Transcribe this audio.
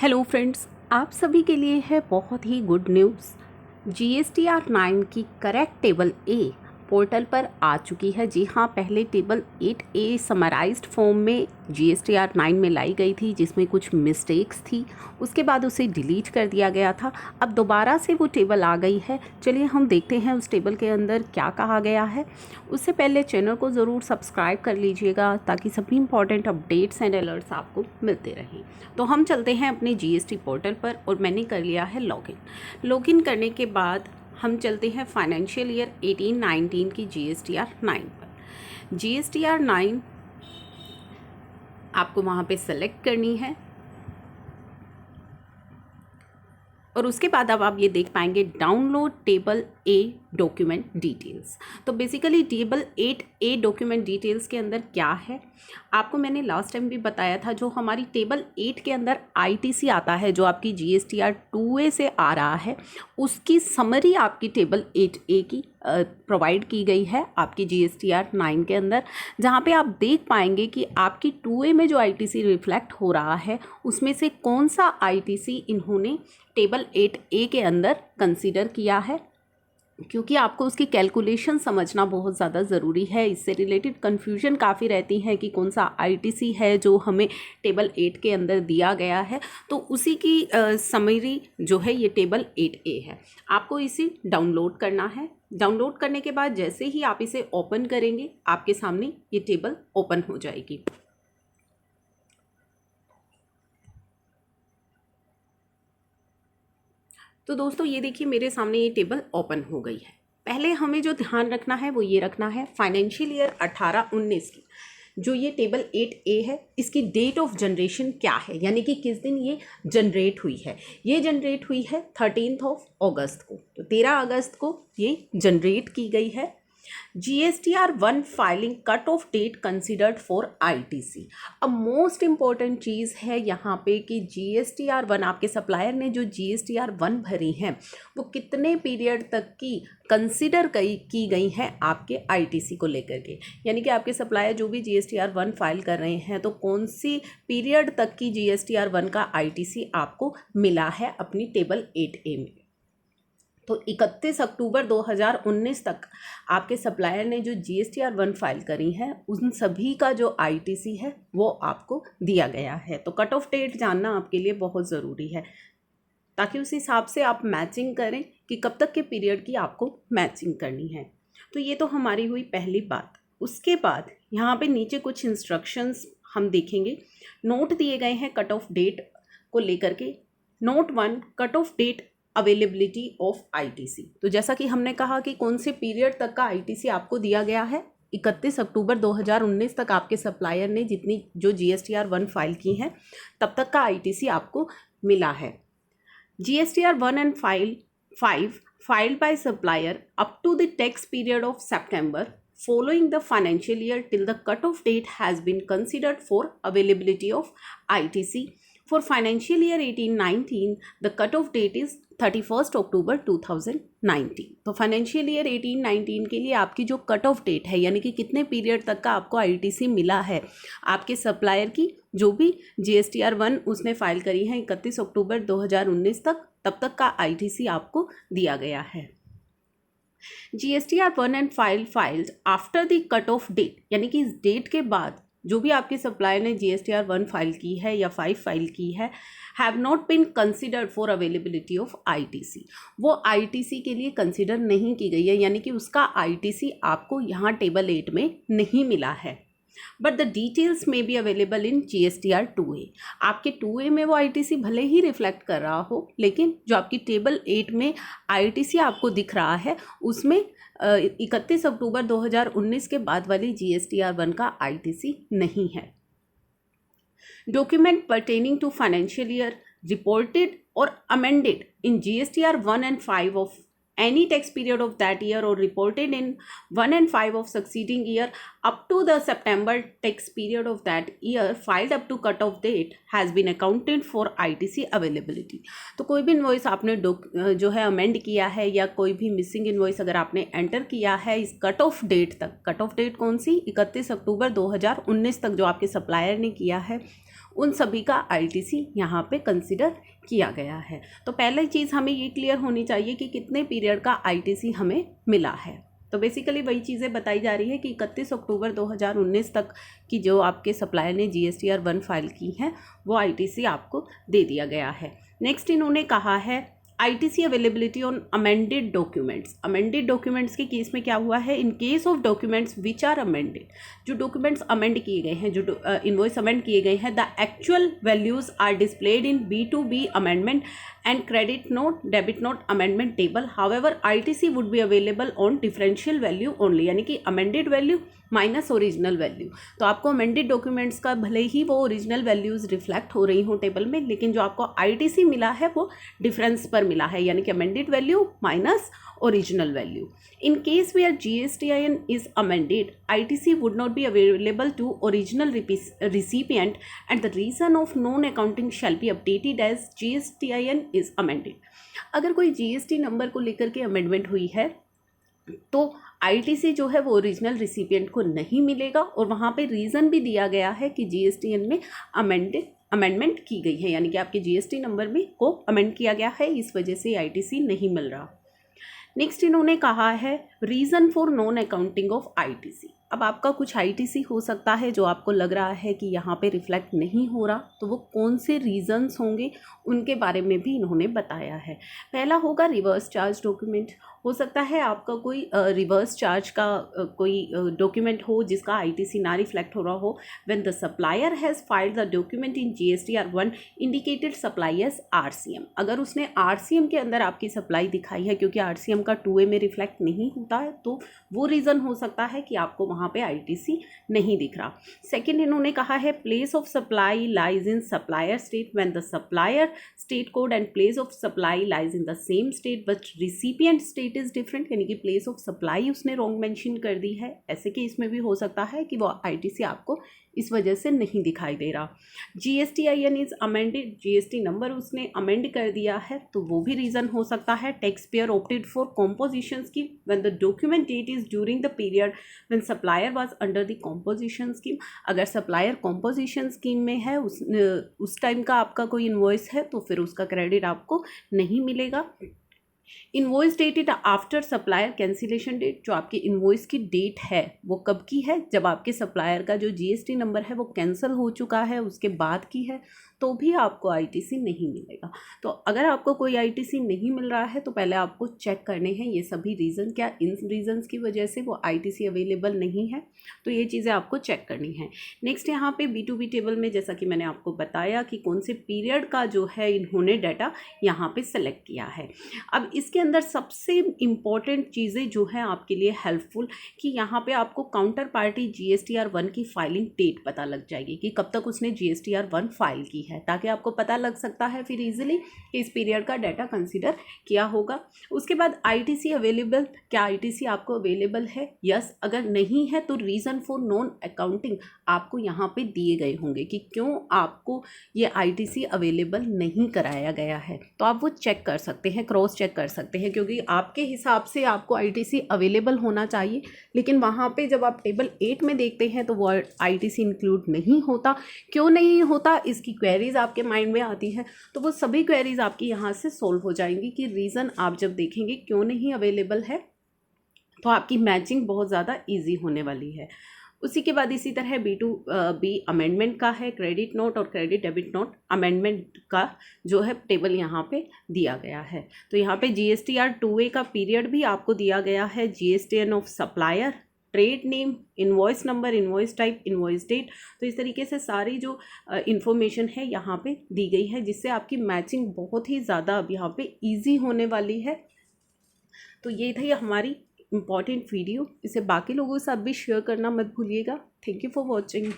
Hello friends, आप सभी के लिए है बहुत ही गुड न्यूज़। GSTR 9 की करेक्ट टेबल ए पोर्टल पर आ चुकी है। जी हाँ, पहले टेबल 8A समराइज्ड फॉर्म में GSTR 9 में लाई गई थी, जिसमें कुछ मिस्टेक्स थी। उसके बाद उसे डिलीट कर दिया गया था। अब दोबारा से वो टेबल आ गई है। चलिए हम देखते हैं उस टेबल के अंदर क्या कहा गया है। उससे पहले चैनल को ज़रूर सब्सक्राइब कर लीजिएगा ताकि सभी इंपॉर्टेंट अपडेट्स एंड अलर्ट्स आपको मिलते रहें। तो हम चलते हैं अपने GST पोर्टल पर और मैंने कर लिया है लॉगिन करने के बाद हम चलते हैं फाइनेंशियल ईयर 18-19 की GSTR 9 पर। GSTR 9 आपको वहाँ पे सेलेक्ट करनी है और उसके बाद अब आप ये देख पाएंगे download table A document details. तो basically table 8A document details के अंदर क्या है, आपको मैंने लास्ट टाइम भी बताया था। जो हमारी टेबल 8 के अंदर ITC आता है, जो आपकी GSTR 2A से आ रहा है, उसकी समरी आपकी टेबल 8A की प्रोवाइड की गई है आपकी GSTR 9 के अंदर, जहाँ पे आप देख पाएंगे कि आपकी 2A में जो ITC रिफ्लेक्ट हो रहा है उसमें से कौन सा ITC इन्होंने टेबल 8A के अंदर कंसीडर किया है, क्योंकि आपको उसकी कैलकुलेशन समझना बहुत ज़्यादा ज़रूरी है। इससे रिलेटेड कन्फ्यूजन काफ़ी रहती है कि कौन सा ITC है जो हमें टेबल 8 के अंदर दिया गया है। तो उसी की समरी जो है ये टेबल 8A है। आपको इसे डाउनलोड करना है। डाउनलोड करने के बाद जैसे ही आप इसे ओपन करेंगे आपके सामने ये टेबल ओपन हो जाएगी। तो दोस्तों ये देखिए मेरे सामने ये टेबल ओपन हो गई है। पहले हमें जो ध्यान रखना है वो ये रखना है फाइनेंशियल ईयर 18-19 की जो ये टेबल 8A है, इसकी डेट ऑफ जनरेशन क्या है, यानी कि किस दिन ये जनरेट हुई है। ये जनरेट हुई है 13 अगस्त को। तो 13 अगस्त को ये जनरेट की गई है। GSTR 1 filing cut off date considered for ITC। अब मोस्ट इम्पॉर्टेंट चीज़ है यहाँ पे कि GSTR 1 आपके सप्लायर ने जो GSTR 1 भरी हैं वो कितने पीरियड तक की कंसिडर की गई हैं आपके ITC को लेकर के, यानी कि आपके सप्लायर जो भी GSTR 1 फाइल कर रहे हैं तो कौन सी पीरियड तक की GSTR 1 का ITC आपको मिला है अपनी टेबल 8A में। तो 31 अक्टूबर 2019 तक आपके सप्लायर ने जो GSTR 1 फाइल करी है उन सभी का जो ITC है वो आपको दिया गया है। तो कट ऑफ डेट जानना आपके लिए बहुत ज़रूरी है ताकि उस हिसाब से आप मैचिंग करें कि कब तक के पीरियड की आपको मैचिंग करनी है। तो ये तो हमारी हुई पहली बात। उसके बाद यहाँ पे नीचे कुछ इंस्ट्रक्शंस हम देखेंगे, नोट दिए गए हैं कट ऑफ डेट को लेकर के। Note 1, cut off date availability of ITC। तो जैसा कि हमने कहा कि कौन से पीरियड तक का ITC आपको दिया गया है, 31 अक्टूबर 2019 तक आपके सप्लायर ने जितनी जो GSTR 1 फाइल की हैं तब तक का ITC आपको मिला है। GSTR 1 and 5 filed by supplier up to the tax period of September following the financial year till the cutoff date has been considered for availability of ITC. For financial year 18-19, the cutoff date is 31 अक्टूबर 2019। तो financial year 18-19 के लिए आपकी जो cut off date है, यानी कि कितने period तक का आपको ITC मिला है आपके सप्लायर की जो भी GSTR 1 उसने फाइल करी है 31 अक्टूबर 2019 तक, तब तक का ITC आपको दिया गया है। GSTR 1 and filed after the cut off date, यानी कि इस डेट के बाद जो भी आपके सप्लायर ने GSTR 1 फाइल की है या 5 फाइल की है, have not been considered for availability of ITC। वो ITC के लिए कंसिडर नहीं की गई है, यानी कि उसका ITC आपको यहाँ टेबल 8 में नहीं मिला है। बट द डिटेल्स में be available in GSTR 2A। आपके 2A में वो ITC भले ही रिफ्लेक्ट कर रहा हो, लेकिन जो आपकी टेबल 8 में ITC आपको दिख रहा है उसमें 31 अक्टूबर 2019 के बाद वाली GSTR 1 का ITC नहीं है। Document pertaining to financial year reported or amended in GSTR 1 and 5 of any tax period of that year or reported in 1 and 5 of succeeding year up to the September tax period of that year filed up to cut off date has been accounted for ITC availability। तो कोई भी invoice आपने जो है amend किया है या कोई भी मिसिंग इन्वॉइस अगर आपने एंटर किया है इस कट ऑफ डेट तक, कट ऑफ डेट कौन सी, 31 अक्टूबर 2019 तक जो आपके सप्लायर ने किया है, उन सभी का आईटीसी यहाँ पे कंसिडर किया गया है। तो पहली चीज़ हमें ये क्लियर होनी चाहिए कि कितने पीरियड का आईटीसी हमें मिला है। तो बेसिकली वही चीज़ें बताई जा रही है कि 31 अक्टूबर 2019 तक की जो आपके सप्लायर ने GSTR 1 फाइल की है वो आईटीसी आपको दे दिया गया है। नेक्स्ट इन्होंने कहा है ITC availability on amended documents. Amended documents के केस में क्या हुआ है, in case of documents which are amended, जो डॉक्यूमेंट्स अमेंड किए गए हैं, जो इनवॉइस अमेंड किए गए हैं, the actual values are displayed in B2B amendment and credit note debit note amendment table, however ITC would be available on differential value only, यानी कि amended value minus original value. तो आपको amended documents का भले ही वो original values reflect हो रही हो टेबल में, लेकिन जो आपको आईटीसी मिला है वो डिफरेंस पर मिला है, यानी कि amended value minus original value. In case where GSTIN is amended, ITC would not be available to original recipient and the reason of non-accounting shall be updated as GSTIN is amended। अगर कोई GST number को लेकर के amendment हुई है तो ITC जो है वो ओरिजिनल रिसिपिएंट को नहीं मिलेगा, और वहाँ पे रीज़न भी दिया गया है कि GSTN में अमेंडमेंट की गई है, यानी कि आपके GST नंबर में को अमेंड किया गया है, इस वजह से आईटीसी नहीं मिल रहा। नेक्स्ट इन्होंने कहा है reason for non accounting of ITC. अब आपका कुछ आईटीसी हो सकता है जो आपको लग रहा है कि यहाँ पे रिफ्लेक्ट नहीं हो रहा, तो वो कौन से रीज़न्स होंगे उनके बारे में भी इन्होंने बताया है। पहला होगा रिवर्स चार्ज डॉक्यूमेंट। हो सकता है आपका कोई रिवर्स चार्ज का कोई डॉक्यूमेंट हो जिसका आईटीसी ना रिफ्लेक्ट हो रहा हो। When the supplier has filed the document in GSTR 1 indicated supply as RCM, अगर उसने RCM के अंदर आपकी सप्लाई दिखाई है, क्योंकि RCM का 2A में रिफ्लेक्ट नहीं होता है, तो वो रीज़न हो सकता है कि आपको वहाँ पे आईटीसी नहीं दिख रहा। सेकेंड इन्होंने कहा है place of supply lies in supplier state when the supplier state code and place of supply lies in the same state but recipient state is different, यानी कि प्लेस ऑफ सप्लाई उसने wrong mention कर दी है। ऐसे case में भी हो सकता है कि वो आईटीसी आपको इस वजह से नहीं दिखाई दे रहा। GSTIN is amended, GST number उसने अमेंड कर दिया है, तो वो भी रीज़न हो सकता है। Tax payer opted for composition scheme when the document date is during the period when supplier was under the composition scheme, अगर सप्लायर कॉम्पोजिशन स्कीम में है उस टाइम का आपका कोई इन्वॉइस है तो फिर उसका क्रेडिट आपको नहीं मिलेगा। Invoice dated after supplier cancellation date, जो आपकी इन्वॉइस की डेट है वो कब की है, जब आपके सप्लायर का जो GST नंबर है वो कैंसिल हो चुका है उसके बाद की है, तो भी आपको आईटीसी नहीं मिलेगा। तो अगर आपको कोई आईटीसी नहीं मिल रहा है तो पहले आपको चेक करने हैं ये सभी रीज़न, क्या इन रीज़न्स की वजह से वो आईटीसी अवेलेबल नहीं है, तो ये चीज़ें आपको चेक करनी है। नेक्स्ट यहाँ पे B2B टेबल में जैसा कि मैंने आपको बताया कि कौन से पीरियड का जो है इन्होंने डाटा यहाँ पे सेलेक्ट किया है। अब इसके अंदर सबसे इम्पॉर्टेंट चीज़ें जो है आपके लिए हेल्पफुल कि यहाँ पे आपको काउंटर पार्टी GSTR 1 की फाइलिंग डेट पता लग जाएगी कि कब तक उसने GSTR 1 फाइल की है, ताकि आपको पता लग सकता है फिर इजीली कि इस पीरियड का डाटा कंसीडर किया होगा। उसके बाद आईटीसी अवेलेबल, क्या आईटीसी आपको अवेलेबल है, यस, अगर नहीं है तो रीज़न फॉर नॉन अकाउंटिंग आपको यहाँ पे दिए गए होंगे कि क्यों आपको ये आईटीसी अवेलेबल नहीं कराया गया है, तो आप वो चेक कर सकते हैं, क्रॉस चेक कर सकते हैं, क्योंकि आपके हिसाब से आपको आईटीसी अवेलेबल होना चाहिए, लेकिन वहाँ पे जब आप टेबल 8 में देखते हैं तो वो आईटीसी इंक्लूड नहीं होता। क्यों नहीं होता, इसकी क्वेरीज आपके माइंड में आती है, तो वो सभी क्वेरीज आपकी यहाँ से सोल्व हो जाएंगी कि रीज़न आप जब देखेंगे क्यों नहीं अवेलेबल है, तो आपकी मैचिंग बहुत ज़्यादा ईजी होने वाली है। उसी के बाद इसी तरह B2B अमेंडमेंट का है, क्रेडिट नोट और क्रेडिट डेबिट नोट अमेंडमेंट का जो है टेबल यहाँ पे दिया गया है। तो यहाँ पे GSTR 2A का पीरियड भी आपको दिया गया है, GSTN of supplier, trade name, invoice number, invoice type, invoice date, तो इस तरीके से सारी जो इन्फॉर्मेशन है यहाँ पे दी गई है, जिससे आपकी मैचिंग बहुत ही ज़्यादा अब यहाँ पे ईजी होने वाली है। तो ये थी हमारी इम्पॉर्टेंट वीडियो, इसे बाकी लोगों के साथ भी शेयर करना मत भूलिएगा। Thank you for watching.